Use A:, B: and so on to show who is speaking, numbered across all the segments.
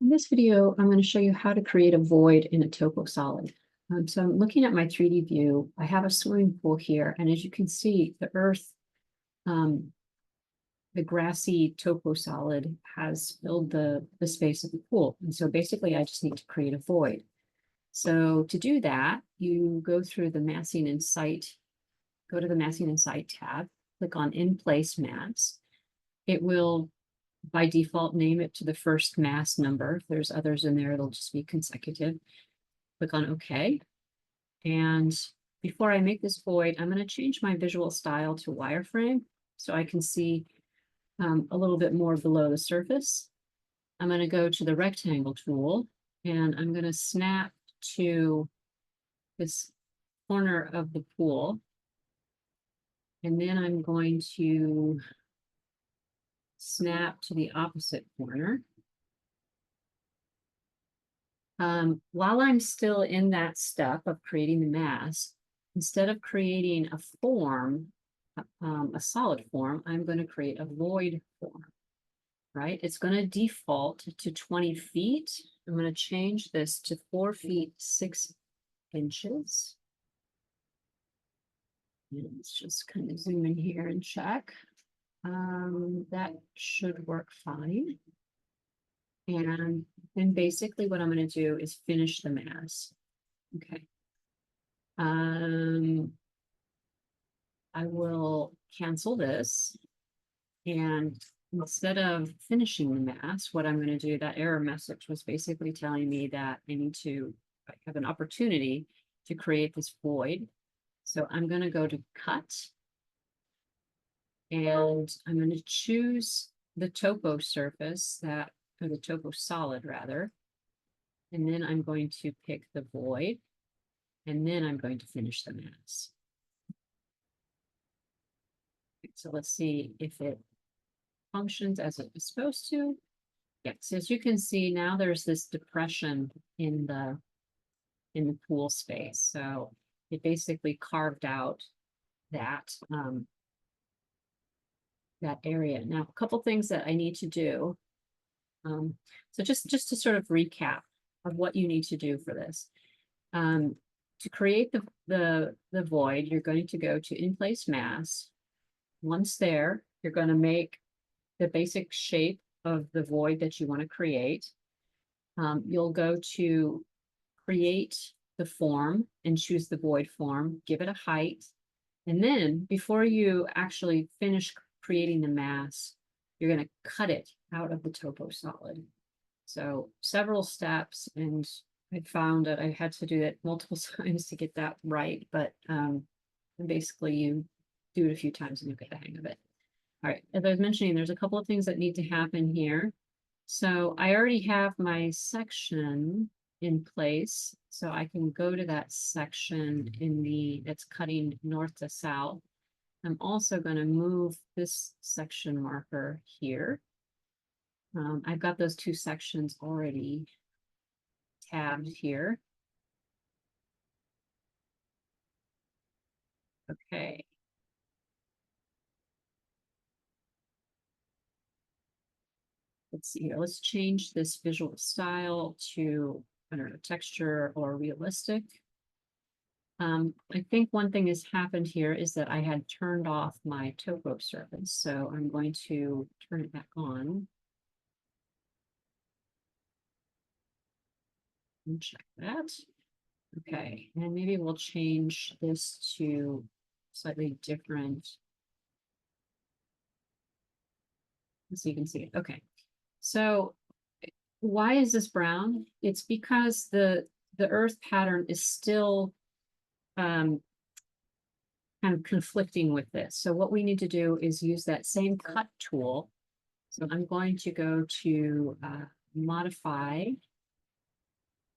A: In this video, I'm going to show you how to create a void in a toposolid. So I'm looking at my 3D view. I have a swimming pool here, and as you can see, the earth, um, the grassy toposolid has filled the space of the pool. And so basically, I just need to create a void. So to do that, you go through the Massing and Site, go to the Massing and Site tab, click on In Place Mass. It will by default name it to the first mass number. If there's others in there, it'll just be consecutive. Click on OK. And before I make this void, I'm going to change my visual style to wireframe so I can see a little bit more below the surface. I'm going to go to the rectangle tool and I'm going to snap to this corner of the pool. And then I'm going to snap to the opposite corner. While I'm still in that step of creating the mass, instead of creating a form, a solid form, I'm going to create a void form, right? It's going to default to 20 feet. I'm going to change this to 4 feet 6 inches. And let's just kind of zoom in here and check. That should work fine. And then basically what I'm going to do is finish the mass. Okay. I will cancel this. And instead of finishing the mass, what I'm going to do, that error message was basically telling me that I need to have an opportunity to create this void. So I'm going to go to Cut. And I'm going to choose the topo surface that, or the topo solid rather. And then I'm going to pick the void. And then I'm going to finish the mass. So let's see if it functions as it was supposed to. Yes, as you can see, now there's this depression in the pool space. So it basically carved out that that area. Now, a couple things that I need to do. So just to sort of recap of what you need to do for this. To create the void, you're going to go to In Place Mass. Once there, you're going to make the basic shape of the void that you want to create. You'll go to Create the Form and choose the void form, give it a height. And then before you actually finish creating the mass, you're going to cut it out of the topo solid. So several steps, and I found that I had to do it multiple times to get that right, but basically you do it a few times and you'll get the hang of it. All right, as I was mentioning, there's a couple of things that need to happen here. So I already have my section in place, so I can go to that section that's cutting north to south. I'm also going to move this section marker here. I've got those two sections already tabbed here. Okay. Let's see here. Let's change this visual style to, I don't know, texture or realistic. I think one thing has happened here is that I had turned off my topo surface. So I'm going to turn it back on. And check that. Okay, and maybe we'll change this to slightly different. So you can see it. Okay, so why is this brown? It's because the earth pattern is still kind of conflicting with this. So what we need to do is use that same cut tool. So I'm going to go to Modify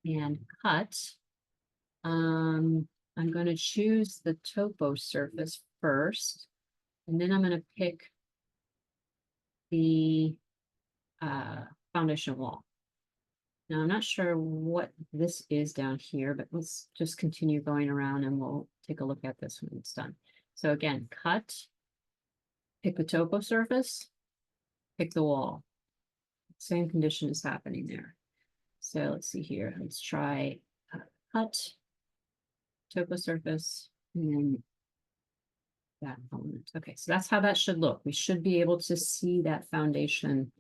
A: and Cut. I'm going to choose the topo surface first, and then I'm going to pick the foundation wall. Now, I'm not sure what this is down here, but let's just continue going around and we'll take a look at this when it's done. So again, cut, pick the topo surface, pick the wall. Same condition is happening there. So let's see here. Let's try cut, topo surface, and then that element. Okay, so that's how that should look. We should be able to see that foundation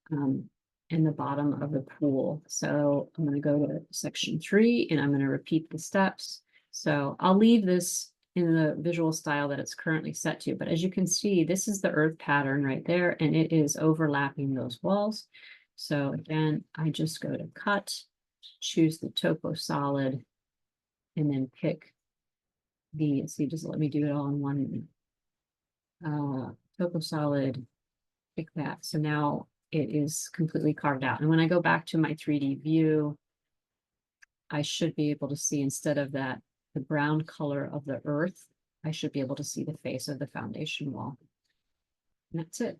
A: in the bottom of the pool. So I'm going to go to section 3 and I'm going to repeat the steps. So I'll leave this in the visual style that it's currently set to, but as you can see, this is the earth pattern right there, and it is overlapping those walls. So again, I just go to cut, choose the topo solid, and then pick the, see, just let me do it all in one topo solid, pick that. So now it is completely carved out. And when I go back to my 3D view, I should be able to see, instead of that, the brown color of the earth, I should be able to see the face of the foundation wall. And that's it.